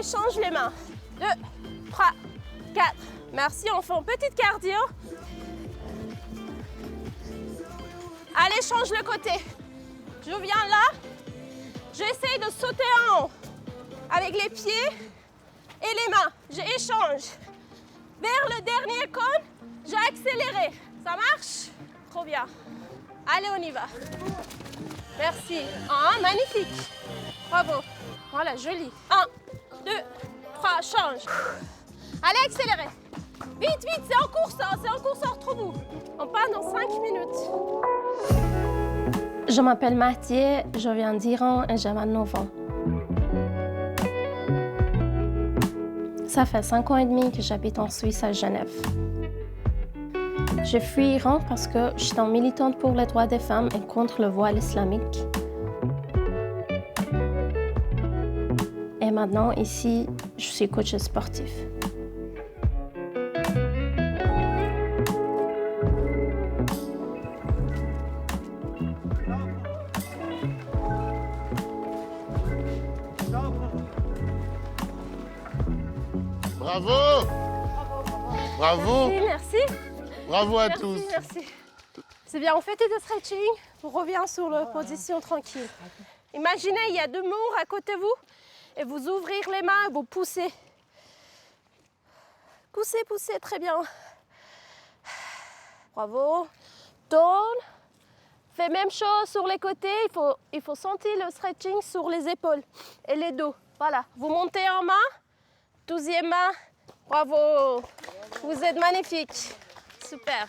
change les mains. 2, 3, 4. Merci, on fait un petit cardio. Allez, change le côté. Je viens là. J'essaie de sauter en haut. Avec les pieds et les mains. J'échange. Vers le dernier cône, j'ai accéléré. Ça marche? Trop bien. Allez, on y va. Merci. Ah, magnifique. Bravo. Voilà, joli. 1, 2, 3, change. Allez, accélérez. Vite, vite, c'est en course, hein, c'est en course entre vous. On part dans 5 minutes. Je m'appelle Mathieu, je viens d'Iran et j'ai 29 ans. Ça fait 5 ans et demi que j'habite en Suisse à Genève. J'ai fui l'Iran parce que j'étais militante pour les droits des femmes et contre le voile islamique. Et maintenant, ici, je suis coach sportif. Bravo! Bravo! Merci, merci. Bravo à Merci, tous! merci. C'est bien, on fait des stretching, on revient sur la position tranquille. Imaginez, il y a 2 murs à côté de vous et vous ouvrez les mains et vous poussez. Poussez, poussez, très bien. Bravo. Tourne. Fais même chose sur les côtés, il faut sentir le stretching sur les épaules et les dos. Voilà, vous montez en main, 12e main. Bravo. Vous êtes magnifiques. Super.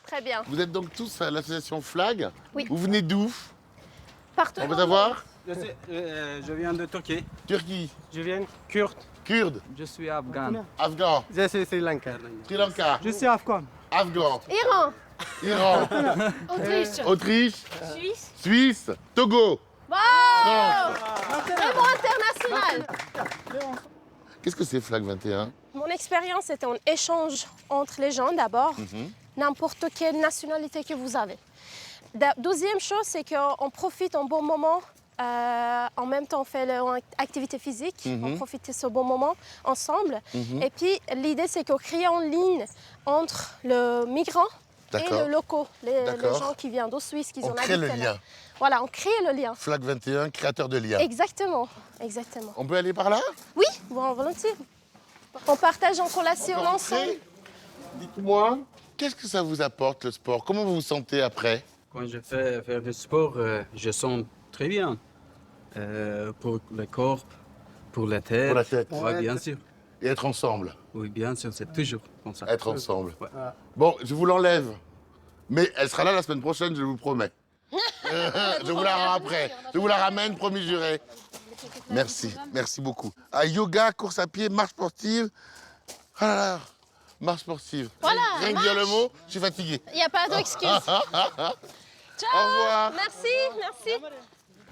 Très bien. Vous êtes donc tous à l'association Flag? Oui. Vous venez d'où? Partout. On peut savoir? Je viens de Turquie. Turquie. Je viens kurde. Kurde. Je suis afghan. Afghan. Je suis Sri Lanka. Sri Lanka. Je suis afghan. Afghan. Iran. Iran. Autriche. Autriche. Suisse. Suisse. Togo. Wow. France. Très bon international. Qu'est-ce que c'est Flag 21? Mon expérience était un échange entre les gens d'abord, n'importe quelle nationalité que vous avez. Deuxième chose, c'est qu'on profite un bon moment, en même temps on fait l'activité physique, on profite de ce bon moment ensemble. Et puis l'idée, c'est qu'on crée en ligne entre le migrant et le locaux, les gens qui viennent de Suisse, qui On ont crée le habité là. lien. Voilà, on crée le lien. Flag 21, créateur de liens. Exactement, exactement. On peut aller par là? Oui, bon, volontiers. On partage en collation On peut ensemble. rentrer? Dites-moi, qu'est-ce que ça vous apporte le sport? Comment vous vous sentez après? Quand je fais faire du sport, je sens très bien. Pour le corps, pour la tête. Pour la tête. Oui, bien sûr. Et être ensemble. Oui, bien sûr, c'est toujours comme ça. Être ensemble. Ouais. Bon, je vous l'enlève. Mais elle sera là la semaine prochaine, je vous promets. Je vous la rends après. Je vous la ramène, promis juré. Merci, merci beaucoup. Ah, yoga, course à pied, marche sportive. Ah là là, marche sportive. Voilà, Rien que dire le mot, je suis fatigué. Il n'y a pas d'excuse. Ciao. Au revoir. Merci, merci.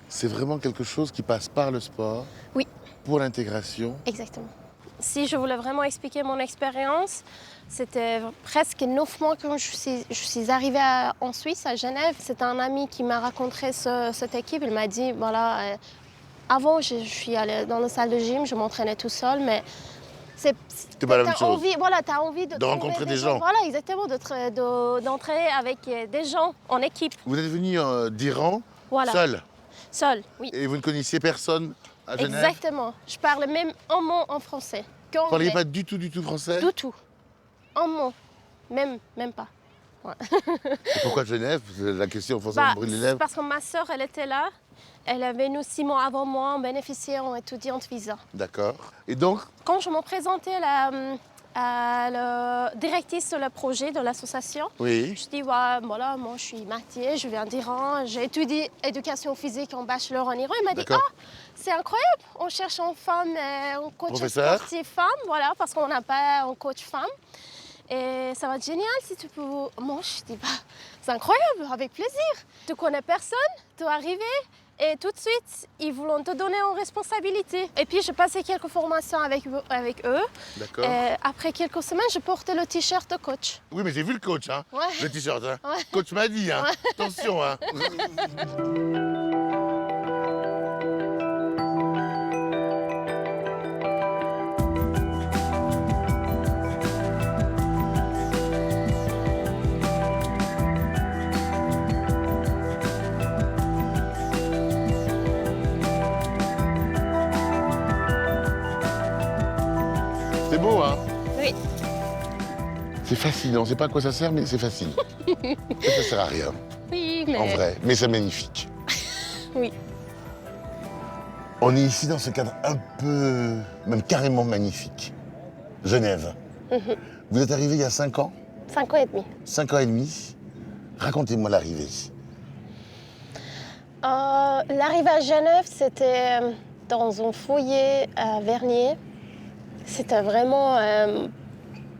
C'est vraiment quelque chose qui passe par le sport. Oui. Pour l'intégration. Exactement. Si je voulais vraiment expliquer mon expérience, c'était presque 9 mois que je suis arrivée en Suisse, à Genève. C'est un ami qui m'a raconté cette équipe. Il m'a dit, voilà, avant, je suis allée dans la salle de gym, je m'entraînais tout seul, mais c'est pas la même chose. envie, voilà, tu as envie de rencontrer des gens. Voilà, exactement, d'entraîner avec des gens en équipe. Vous êtes venu d'Iran Voilà. seul. Oui. Et vous ne connaissiez personne à Genève? Exactement. Je parle même un mot en français. Vous ne parliez pas du tout français? Du tout. Un mot. Même pas. Ouais. Et pourquoi Genève? La question forcément me brûle les lèvres. Parce que ma sœur, elle était là. Elle est venue 6 mois avant moi en bénéficiant en étudiante visa. D'accord. Et donc? Quand je me présentais à la directrice de le projet de l'association, Oui. je dis, ouais, voilà, moi je suis Mathieu, je viens d'Iran, j'ai étudié éducation physique en bachelor en Iran. Il m'a dit, D'accord. ah, c'est incroyable, on cherche une femme, un coach Professeur. sportif femme, voilà, parce qu'on n'a pas un coach femme. Et ça va être génial si tu peux... Moi, je dis, bah, c'est incroyable, avec plaisir. Tu connais personne, tu es arrivé et tout de suite, ils voulaient te donner en responsabilité. Et puis, j'ai passé quelques formations avec eux. D'accord. Et après quelques semaines, je portais le t-shirt de coach. Oui, mais j'ai vu le coach, hein. Ouais. Le t-shirt, hein. Ouais. Coach m'a dit, hein. Ouais. Attention, hein. C'est beau, hein? Oui. C'est facile, on ne sait pas à quoi ça sert, mais c'est facile. Ça sert à rien, Oui, mais... en vrai. Mais c'est magnifique. Oui. On est ici dans ce cadre un peu, même carrément magnifique. Genève. Vous êtes arrivé il y a 5 ans? 5 ans et demi. 5 ans et demi. Racontez-moi l'arrivée. L'arrivée à Genève, c'était dans un foyer à Vernier. C'était vraiment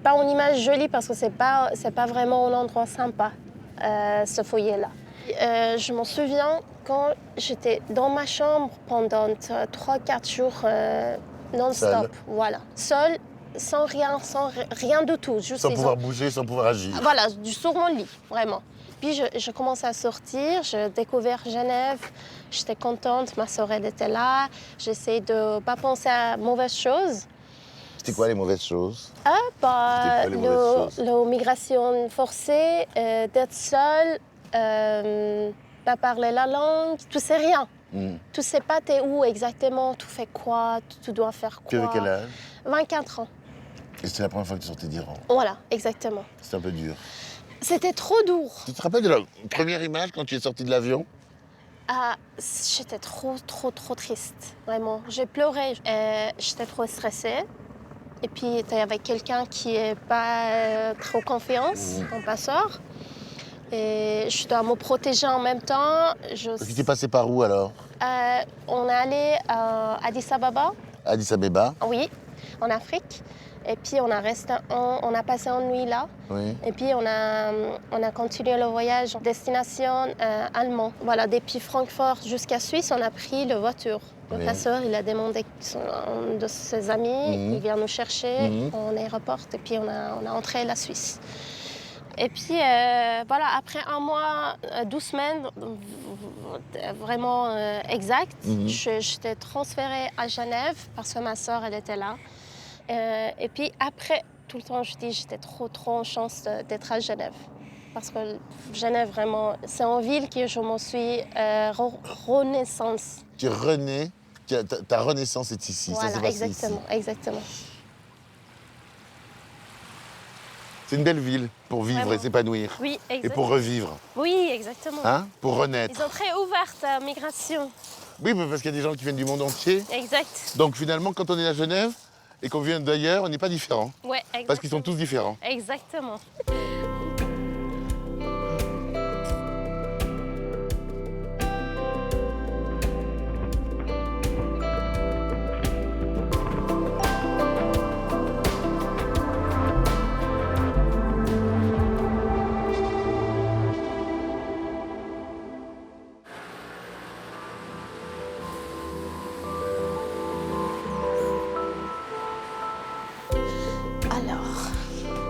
pas une image jolie parce que c'est pas vraiment un endroit sympa, ce foyer-là. Je m'en souviens quand j'étais dans ma chambre pendant 3-4 jours non-stop. Seule. Voilà. Seule, sans rien du tout. Juste Sans pouvoir bouger, sans pouvoir agir. Voilà, sur mon lit, vraiment. Puis je commençais à sortir, j'ai découvert Genève, j'étais contente, ma sœur elle était là, j'essayais de ne pas penser à mauvaises choses. C'était quoi les mauvaises choses? C'était quoi les mauvaises choses? la migration forcée, d'être seule, pas parler la langue, tu sais rien. Tu sais pas t'es où exactement, tu fais quoi, tu dois faire quoi. Tu avais quel âge? 24 ans. Et c'était la première fois que tu sortais d'Iran. Voilà, exactement. C'était un peu dur. C'était trop dur. Tu te rappelles de la première image quand tu es sorti de l'avion? Ah, j'étais trop triste, vraiment. J'ai pleuré, j'étais trop stressée. Et puis, tu es avec quelqu'un qui n'est pas trop confiance, ton passeur. Et je dois me protéger en même temps. Parce que tu es passé par où alors? On est allé à Addis Ababa, Addis Abeba? oui, en Afrique. Et puis, on a passé une nuit là. Oui. Et puis, on a continué le voyage destination allemand. Voilà, depuis Francfort jusqu'à Suisse, on a pris la voiture. Le Oui. passeur, il a demandé un de ses amis, il vient nous chercher en aéroport. Et puis, on a entré la Suisse. Et puis, voilà, après 1 mois, 12 semaines, vraiment exact, j'étais transférée à Genève parce que ma sœur, elle était là. Et puis après, tout le temps, je dis j'étais trop en chance d'être à Genève. Parce que Genève, vraiment, c'est une ville que je m'en suis renaissance. Tu es renée, ta renaissance est ici. Voilà, ça s'est passé exactement, ici. exactement. C'est une belle ville pour vivre Vraiment. et s'épanouir. Oui, Et exactement. pour revivre, Oui, exactement. hein, pour renaître. Ils sont très ouverts à la migration. Oui, mais parce qu'il y a des gens qui viennent du monde entier. Exact. Donc finalement, quand on est à Genève et qu'on vient d'ailleurs, on n'est pas différent. Ouais, exactement. Parce qu'ils sont tous différents. Exactement.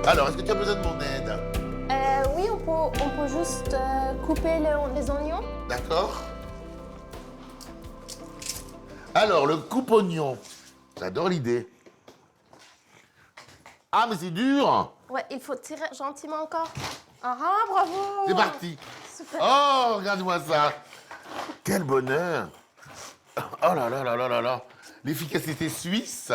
Alors, est-ce que tu as besoin de mon aide? Oui, on peut juste couper les oignons. D'accord. Alors, le coupe-oignon. J'adore l'idée. Ah, mais c'est dur! Ouais, il faut tirer gentiment encore. Ah, bravo! C'est parti. Super. Oh, regarde-moi ça. Quel bonheur. Oh là là là là là là. L'efficacité suisse.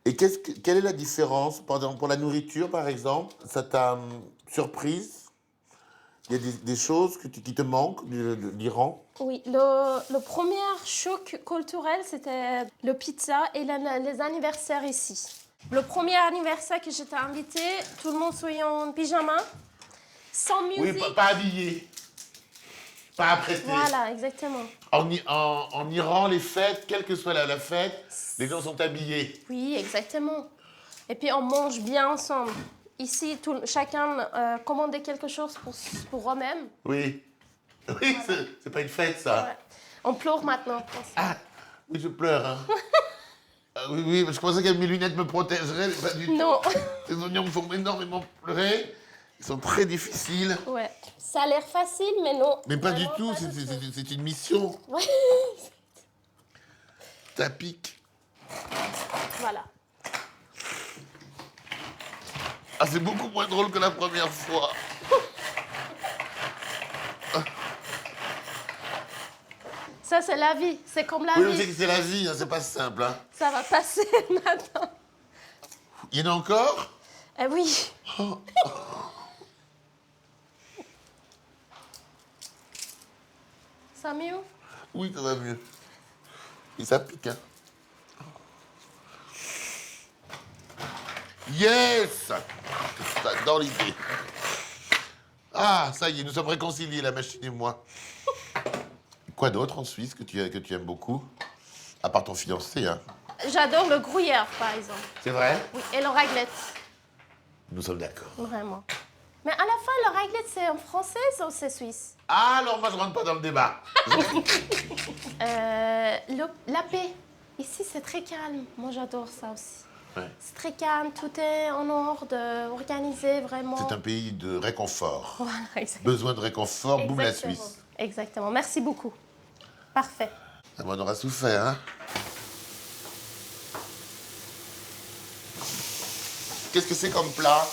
Et quelle est la différence pour la nourriture, par exemple? Ça t'a surprise? Il y a des choses qui te manquent de l'Iran? Oui, le premier choc culturel, c'était le pizza et les anniversaires ici. Le premier anniversaire que j'étais invitée, tout le monde soit en pyjama, sans musique. Oui, pas habillé. Pas apprêté. Voilà, exactement. En Iran, les fêtes, quelle que soit la fête, les gens sont habillés. Oui, exactement. Et puis on mange bien ensemble. Ici, chacun commandait quelque chose pour eux-mêmes. Oui. Oui, c'est pas une fête, ça. Ouais. On pleure maintenant. Ah, oui, je pleure. Hein. Ah, oui, oui, je pensais que mes lunettes me protégeraient, mais pas du tout. Non. Les oignons me font énormément pleurer. Ils sont très difficiles. Ouais. Ça a l'air facile, mais non. Mais pas du Vraiment tout, pas du tout. c'est une mission. Ouais. Ça pique. Voilà. Ah, c'est beaucoup moins drôle que la première fois. Ça, c'est la vie. C'est comme la Oui, vie. c'est la vie, hein, c'est pas simple. Hein. Ça va passer maintenant. Il y en a encore? Oui. Ça mieux? Oui, ça va mieux. Et ça pique, hein. Yes! Dans l'idée. Ah, ça y est, nous sommes réconciliés, la machine et moi. Quoi d'autre en Suisse que tu aimes beaucoup? À part ton fiancé, hein. J'adore le gruyère, par exemple. C'est vrai? Oui, et le raclette. Nous sommes d'accord. Vraiment. Mais à la fin, le raclette, c'est en français ou c'est suisse? Ah, alors moi, je rentre pas dans le débat. La paix. Ici, c'est très calme. Moi, j'adore ça aussi. Ouais. C'est très calme, tout est en ordre, organisé, vraiment. C'est un pays de réconfort. Voilà, exactement. Besoin de réconfort, boum la Exactement. Suisse. Exactement. Merci beaucoup. Parfait. Ah, on aura souffert, hein. Qu'est-ce que c'est comme plat?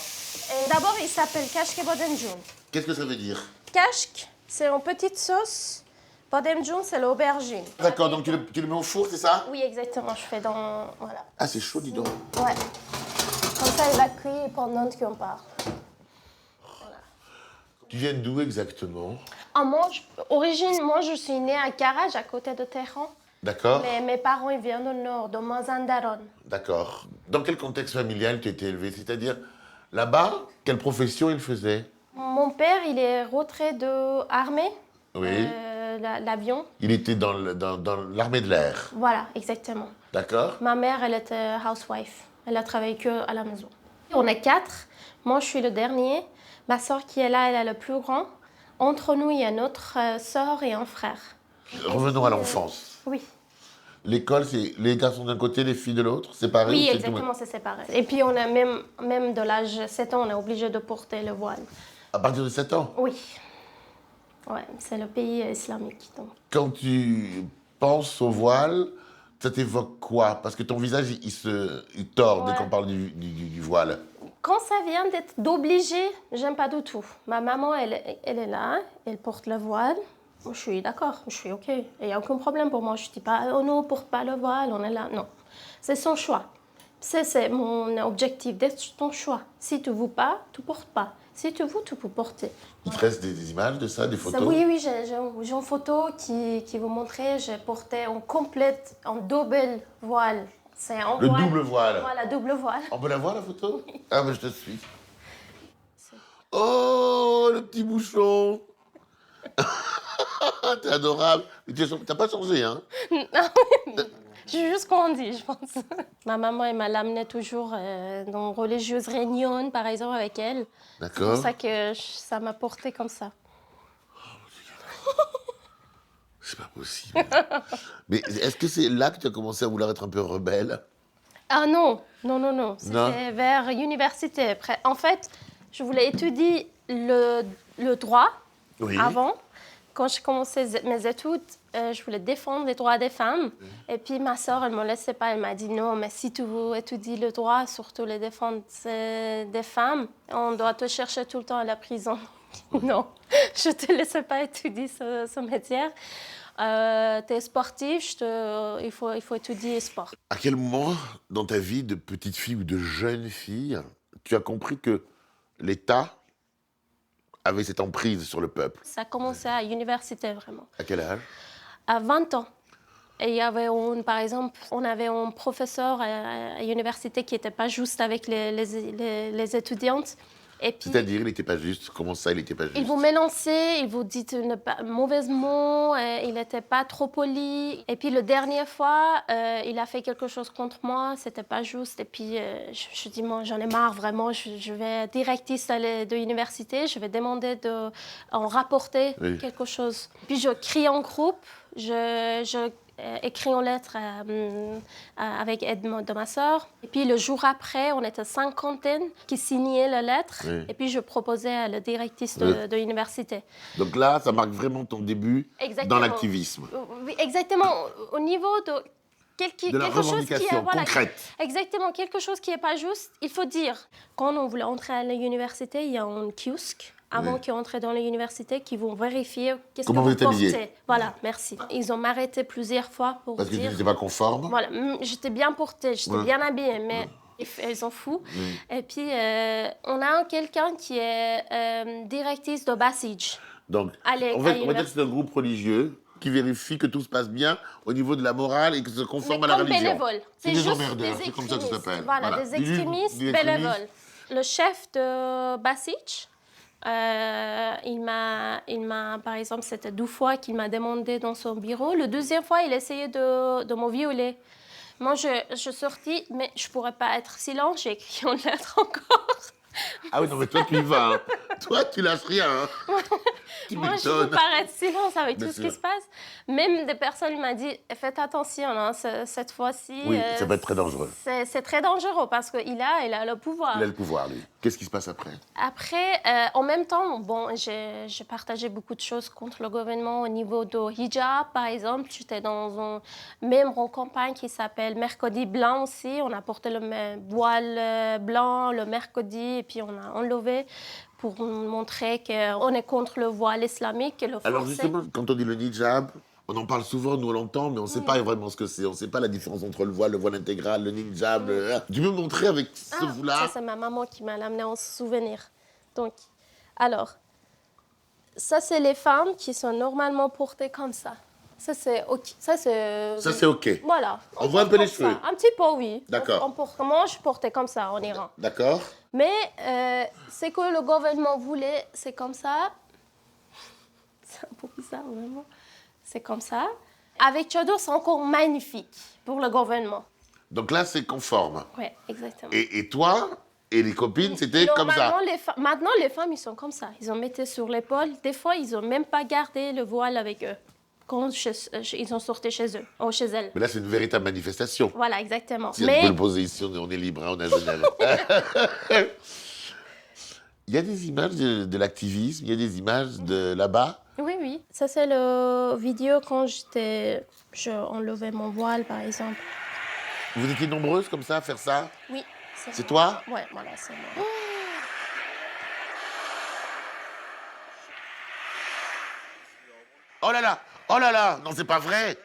D'abord, il s'appelle kashke bodemjun. Qu'est-ce que ça veut dire? Kashk, c'est en petite sauce. Bodemjun, c'est l'aubergine. D'accord, donc tu le mets au four, c'est ça? Oui, exactement. Je fais dans... Voilà. Ah, c'est chaud, dis donc. Ouais. Comme ça, il va cuire pendant qu'on parle. Tu viens d'où exactement? Moi, je suis née à Garage, à côté de Téhéran. D'accord. Mais mes parents, ils viennent au nord, de Mazandaran. D'accord. Dans quel contexte familial tu étais élevé? C'est-à-dire, là-bas, quelle profession il faisait? Mon père, il est rentré de armée, Oui. l'avion. Il était dans l'armée de l'air. Voilà, exactement. D'accord. Ma mère, elle était housewife. Elle a travaillé que à la maison. On est 4. Moi, je suis le dernier. Ma soeur qui est là, elle est le plus grand. Entre nous, il y a notre sœur et un frère. Revenons à l'enfance. Oui. L'école, c'est les garçons d'un côté, les filles de l'autre, séparés? Oui, ou c'est exactement, c'est séparé. Et puis, on a même de l'âge de 7 ans, on est obligé de porter le voile. À partir de 7 ans? Oui. Ouais, c'est le pays islamique. Donc. Quand tu penses au voile, ça t'évoque quoi? Parce que ton visage, il tord dès Ouais. qu'on parle du voile. Quand ça vient d'être d'obligé, j'aime pas du tout. Ma maman, elle est là, elle porte le voile. Moi, je suis d'accord, je suis OK. Il n'y a aucun problème pour moi. Je ne dis pas, oh non, porte pas le voile, on est là. Non, c'est son choix. C'est mon objectif, d'être ton choix. Si tu ne veux pas, tu ne portes pas. Si tu veux, tu peux porter. Il te reste des images de ça, des photos? Oui, j'ai une photo qui vous montrer. J'ai porté en complète, en double voile. C'est en Le voile. double voile. Voilà, double voile. On peut la voir, la photo? Ah, mais je te suis. Oh, le petit bouchon. T'es adorable. Mais t'as pas changé, hein? J'ai juste grandi, je pense. Ma maman, elle m'a l'amené toujours dans religieuse réunion, par exemple, avec elle. C'est D'accord. pour ça que ça m'a porté comme ça. C'est pas possible. Mais est-ce que c'est là que tu as commencé à vouloir être un peu rebelle? Ah non. C'était Non. vers l'université. En fait, je voulais étudier le droit Oui. avant. Quand j'ai commencé mes études, je voulais défendre les droits des femmes. Et puis ma soeur, elle ne me laissait pas. Elle m'a dit non, mais si tu veux étudier le droit, surtout les défense des femmes, on doit te chercher tout le temps à la prison. Non, je ne te laissais pas étudier ce métier. Tu es sportif, il faut étudier sport. À quel moment, dans ta vie de petite fille ou de jeune fille, tu as compris que l'État avait cette emprise sur le peuple? Ça a commencé à l'université, vraiment. À quel âge? À 20 ans. Et il y avait, par exemple, on avait un professeur à l'université qui n'était pas juste avec les étudiantes. Et puis, C'est-à-dire, il n'était pas juste? Comment ça, il n'était pas juste? il vous mélançait, il vous dit mauvais mots, il n'était pas trop poli. Et puis, la dernière fois, il a fait quelque chose contre moi, c'était pas juste. Et puis, je dis, moi, j'en ai marre, vraiment, je vais directrice de l'université, je vais demander d'en rapporter Oui. quelque chose. Puis, je crie en groupe, je écrit en lettres avec aide de ma soeur. Et puis le jour après, on était cinquantaine qui signaient la lettre. Oui. Et puis je proposais à la directrice Oui. de l'université. Donc là, ça marque vraiment ton début Exactement. dans l'activisme. Oui, exactement. Au niveau de De la quelque chose qui est revendication concrète. Exactement, quelque chose qui n'est pas juste, il faut dire. Quand on voulait entrer à l'université, il y a un kiosque avant Oui. qu'ils entrent dans l'université qui vont vérifier qu'est-ce Comment que vous êtes habillé. portez. Voilà, merci. Ils ont m'arrêté plusieurs fois pour Parce que tu dire... n'étais pas conforme? Voilà, j'étais bien portée, j'étais Ouais. bien habillée, mais Ils sont fous. Et puis, on a quelqu'un qui est directrice de Basij. Donc, Allez, on va dire que c'est un groupe religieux qui vérifie que tout se passe bien au niveau de la morale et que se conforme à la religion. Bénévoles. C'est des juste emmerdeurs, des c'est comme ça que ça extrémistes. s'appelle. Voilà, des extrémistes bénévoles. Le chef de Basij, il m'a, par exemple, c'était 2 fois qu'il m'a demandé dans son bureau. Le 2e fois, il essayait de me violer. Moi, je sortis, mais je ne pourrais pas être silence, j'ai écrit en lettres encore. Ah oui, non, mais toi, tu y vas. Hein. Toi, tu lâches rien. Hein. Moi, je ne peux pas être silence avec Bien tout ce sûr. qui se passe. Même des personnes m'ont dit, faites attention, hein, cette fois-ci. Oui, ça peut être très dangereux. C'est très dangereux parce qu'il a le pouvoir. Il a le pouvoir, lui. Qu'est-ce qui se passe après? Après, en même temps, bon, j'ai partagé beaucoup de choses contre le gouvernement au niveau de hijab, par exemple. J'étais dans un même campagne qui s'appelle Mercredi Blanc aussi. On a porté le voile blanc le mercredi et puis on a enlevé pour montrer qu'on est contre le voile islamique et le Alors forcé. justement, quand on dit le hijab, on en parle souvent, nous on l'entend, mais on ne sait pas vraiment ce que c'est. On ne sait pas la différence entre le voile intégral, le hijab. Tu peux me montrer avec ce foulard? Ça, c'est ma maman qui m'a amené en souvenir. Donc, alors, ça, c'est les femmes qui sont normalement portées comme ça. Ça, c'est OK. Ça, c'est OK. Voilà. On voit un peu les cheveux. Un petit peu, oui. D'accord. Moi, je portais comme ça en Iran. D'accord. Mais ce que le gouvernement voulait, c'est comme ça. C'est un peu bizarre, vraiment. C'est comme ça. Avec Tchador, c'est encore magnifique pour le gouvernement. Donc là, c'est conforme. Oui, exactement. Et toi et les copines, c'était comme ça? Maintenant, les femmes, ils sont comme ça. Ils en mettaient sur l'épaule. Des fois, ils n'ont même pas gardé le voile avec eux quand ils ont sorti chez eux, ou chez elles. Mais là, c'est une véritable manifestation. Voilà, exactement. Si on peut le poser ici, on est libre, hein, on a Genève. Il y a des images de l'activisme, il y a des images de là-bas. Oui, oui. Ça, c'est la vidéo quand enlevais mon voile, par exemple. Vous étiez nombreuses comme ça à faire ça? Oui. C'est toi? Oui, voilà, c'est moi. Oh là là! Oh là là! Non, c'est pas vrai!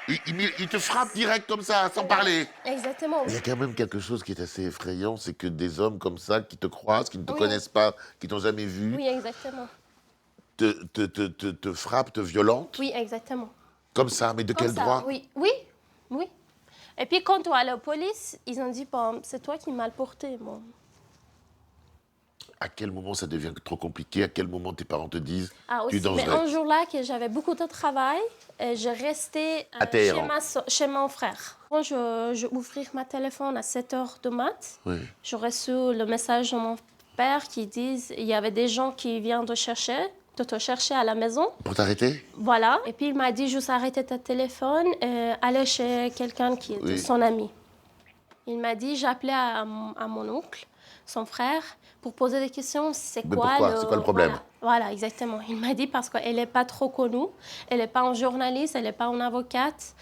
Il te frappe direct comme ça, sans parler. Exactement. Il y a quand même quelque chose qui est assez effrayant, c'est que des hommes comme ça, qui te croisent, qui ne te connaissent pas, qui t'ont jamais vu, Oui, exactement. te frappent, te violentent. Oui, exactement. Comme ça, mais de quel droit? Oui, oui, oui. Et puis quand on est à la police, ils ont dit, bon, c'est toi qui m'as le porté, moi. À quel moment ça devient trop compliqué? À quel moment tes parents te disent Ah, tu es aussi. dangereux? Mais un jour-là, que j'avais beaucoup de travail, je restais chez mon frère. Quand je ouvrais ma téléphone à 7h du mat, j'ai reçu le message de mon père qui dit il y avait des gens qui viennent de te chercher à la maison. Pour t'arrêter? Voilà. Et puis il m'a dit juste arrêtez ton téléphone, allez chez quelqu'un qui est son ami. Il m'a dit j'appelais à mon oncle, son frère, pour poser des questions. C'est quoi le problème? Voilà, exactement. Il m'a dit parce qu'elle n'est pas trop connue, elle n'est pas une journaliste, elle n'est pas une avocate.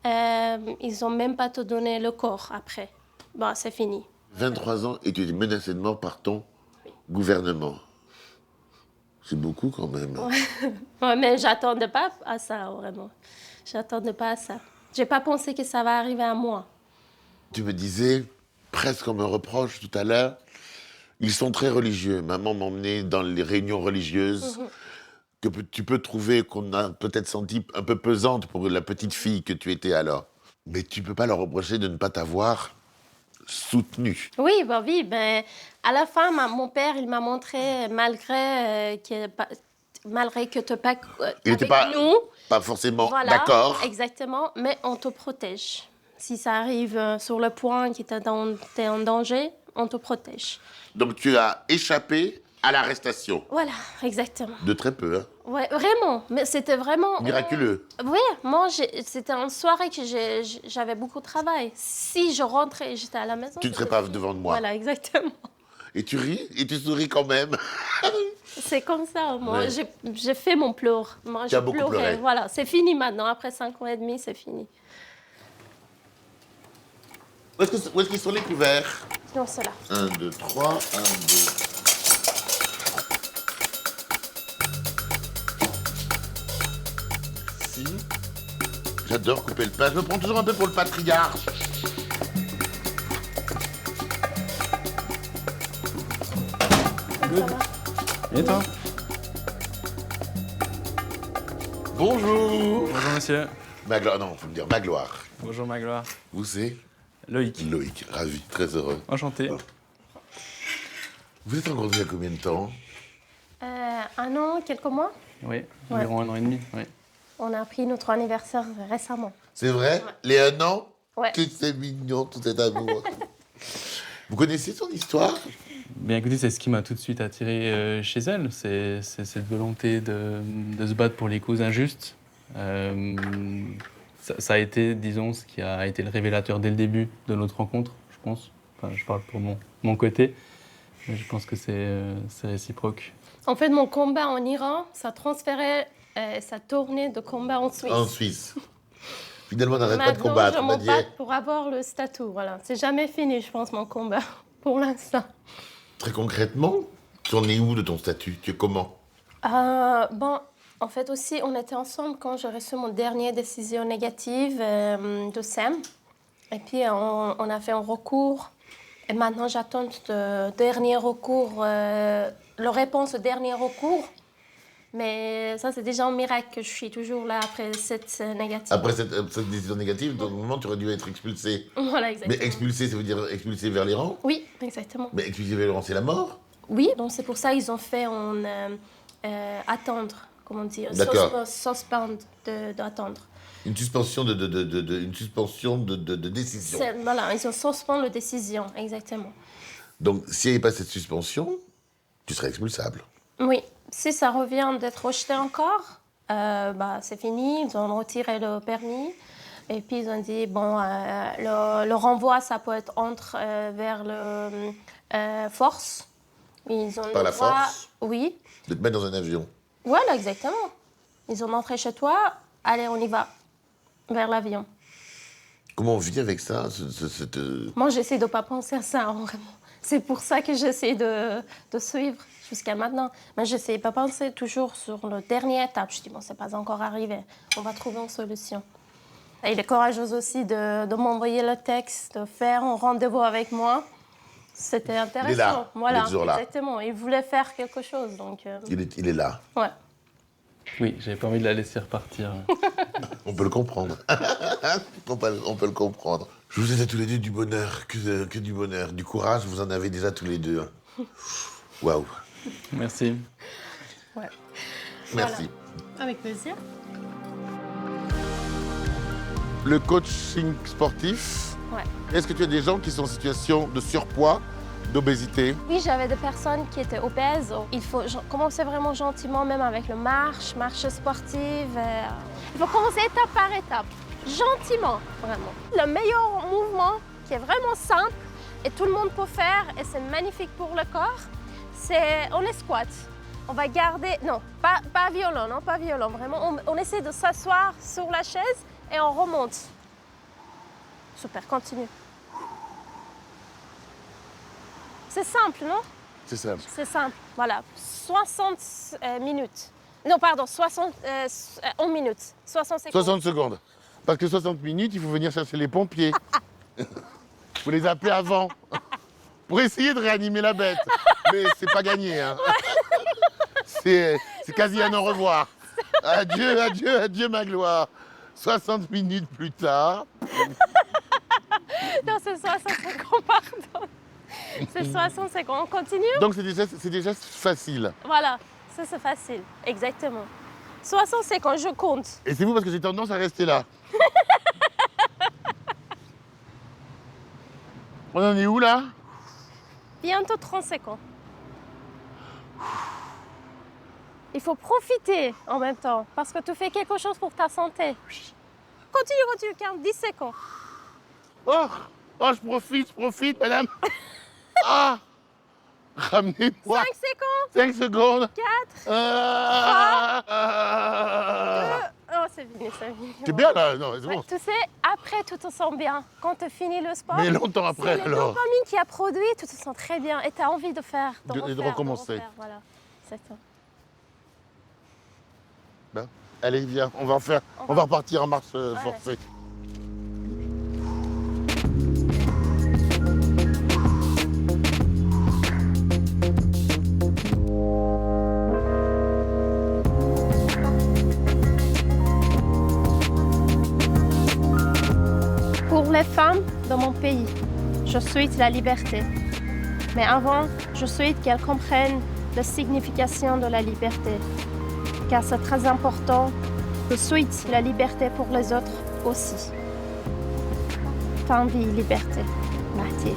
Ils n'ont même pas te donné le corps après. Bon, c'est fini. 23 ans et tu es menacé de mort par ton gouvernement. C'est beaucoup quand même. Ouais, mais j'attendais pas à ça, vraiment. J'attendais pas à ça. J'ai pas pensé que ça va arriver à moi. Tu me disais, presque comme un reproche tout à l'heure, ils sont très religieux. Maman m'emmenait dans les réunions religieuses que tu peux trouver qu'on a peut-être senti un peu pesante pour la petite fille que tu étais alors. Mais tu peux pas leur reprocher de ne pas t'avoir soutenue. Oui, à la fin, mon père, il m'a montré, malgré que tu pas Il n'était pas forcément d'accord. Exactement, mais on te protège. Si ça arrive sur le point que tu es en danger, on te protège. Donc tu as échappé à l'arrestation. Voilà, exactement. De très peu, hein. Ouais, vraiment. Mais c'était vraiment... Miraculeux. Oui, moi, c'était une soirée que j'avais beaucoup de travail. Si je rentrais et j'étais à la maison... Tu ne serais pas devant de moi. Voilà, exactement. Et tu ris et tu souris quand même. C'est comme ça. Moi, j'ai fait mon pleur. Moi, tu as beaucoup pleuré. Voilà, c'est fini maintenant. Après 5 ans et demi, c'est fini. Où est-ce qu'ils sont les couverts? Non, c'est là. 1, 2, 3, 1, 2... Ici. J'adore couper le pain. Je me prends toujours un peu pour le patriarche. Good. Et toi? Bonjour. Bonjour monsieur. Magloire, non, faut me dire Magloire. Bonjour Magloire. Vous c'est Loïc. Loïc, ravi, très heureux. Enchanté. Vous êtes rencontrés il y a combien de temps? 1 an, quelques mois. Oui, Ouais. environ 1 an et demi. Oui. On a pris notre anniversaire récemment. C'est vrai? Les 1 an? Ouais. Que c'est mignon, tout cet amour. Vous connaissez son histoire? Bien écoutez, c'est ce qui m'a tout de suite attiré chez elle. C'est cette volonté de se battre pour les causes injustes. Ça a été, disons, ce qui a été le révélateur dès le début de notre rencontre, je pense. Enfin, je parle pour mon côté, mais je pense que c'est réciproque. En fait, mon combat en Iran, ça transférait, ça tournait de combat en Suisse. En Suisse. Finalement, on n'arrête pas de Maintenant, combattre. je On a me dit, bats pour avoir le statut. Voilà, c'est jamais fini, je pense, mon combat pour l'instant. très concrètement, tu en es où de ton statut? Tu es comment? Bon, en fait aussi, on était ensemble quand j'ai reçu mon dernière décision négative de SEM. Et puis, on a fait un recours. Et maintenant, j'attends le dernier recours, la réponse au dernier recours. Mais ça, c'est déjà un miracle que je suis toujours là après cette négative. Après cette décision négative, dans le moment, tu aurais dû être expulsé. Voilà, exactement. Mais expulsé, ça veut dire expulsé vers l'Iran? Oui, exactement. Mais expulsé vers l'Iran, c'est la mort? Oui, donc c'est pour ça qu'ils ont fait attendre, comment dire, D'accord. suspend d'attendre. Une suspension une suspension de décision. Voilà, ils ont suspendu la décision, exactement. Donc, s'il n'y avait pas cette suspension, tu serais expulsable. Oui, si ça revient d'être rejeté encore, c'est fini, ils ont retiré le permis. Et puis ils ont dit, bon, le renvoi, ça peut être vers le force. Ils ont Par le la droit, force? Oui, De te mettre dans un avion. voilà, exactement. Ils ont entré chez toi, allez, on y va, vers l'avion. Comment on vit avec ça Moi, j'essaie de ne pas penser à ça, vraiment. C'est pour ça que j'essaie de suivre jusqu'à maintenant. Mais je n'essaie pas penser toujours sur la dernière étape. Je dis, bon, c'est pas encore arrivé. On va trouver une solution. Et il est courageux aussi de m'envoyer le texte, de faire un rendez-vous avec moi. C'était intéressant. Il est là. Voilà, Il est toujours là. exactement. Il voulait faire quelque chose, donc... il est là. Ouais. Oui, j'avais pas envie de la laisser repartir. On peut le comprendre. on peut le comprendre. Je vous souhaite à tous les deux du bonheur, que du bonheur. Du courage, vous en avez déjà tous les deux. Waouh. Merci. Ouais. Merci. Avec plaisir. Le coaching sportif, Ouais. est-ce que tu as des gens qui sont en situation de surpoids, d'obésité? Oui, j'avais des personnes qui étaient obèses. Il faut commencer vraiment gentiment, même avec le marche sportive. Il faut commencer étape par étape, gentiment, vraiment. Le meilleur mouvement, qui est vraiment simple, et tout le monde peut faire, et c'est magnifique pour le corps, on est squat. On va garder, non, pas violent, non, pas violent, vraiment. On essaie de s'asseoir sur la chaise et on remonte. Super, continue. C'est simple, non? C'est simple. C'est simple, voilà. 60 minutes. Non, pardon, 1 minute. 60 secondes. 60 secondes. Parce que 60 minutes, il faut venir chercher les pompiers. Faut les appeler avant. Pour essayer de réanimer la bête. Mais c'est pas gagné, hein. C'est quasi un au revoir. Adieu, adieu, adieu, Magloire. 60 minutes plus tard. Non, c'est 60 secondes, pardon. C'est 60 secondes. On continue? Donc c'est des gestes faciles. Voilà, ça c'est facile, exactement. 60 secondes, je compte. Et c'est vous parce que j'ai tendance à rester là. On en est où là? Bientôt 30 secondes. Il faut profiter en même temps, parce que tu fais quelque chose pour ta santé. Continue, 10 secondes. Oh, je profite, madame. Ah, ramenez-moi. 5 secondes. 5 secondes. 4. Oh, c'est fini, c'est fini. T'es bien là? Non, c'est Ouais, bon. tu sais, après, tu te sens bien. Quand tu finis le sport, Mais longtemps après, c'est le alors. dopamine qui a produit, tu te sens très bien et tu as envie de faire, De recommencer. voilà, c'est ça. Ben, Allez, viens, on va repartir en marche forcée. Pour les femmes de mon pays, je souhaite la liberté. Mais avant, je souhaite qu'elles comprennent la signification de la liberté. Car c'est très important. Je souhaite la liberté pour les autres aussi. Tant vie, liberté. Merci.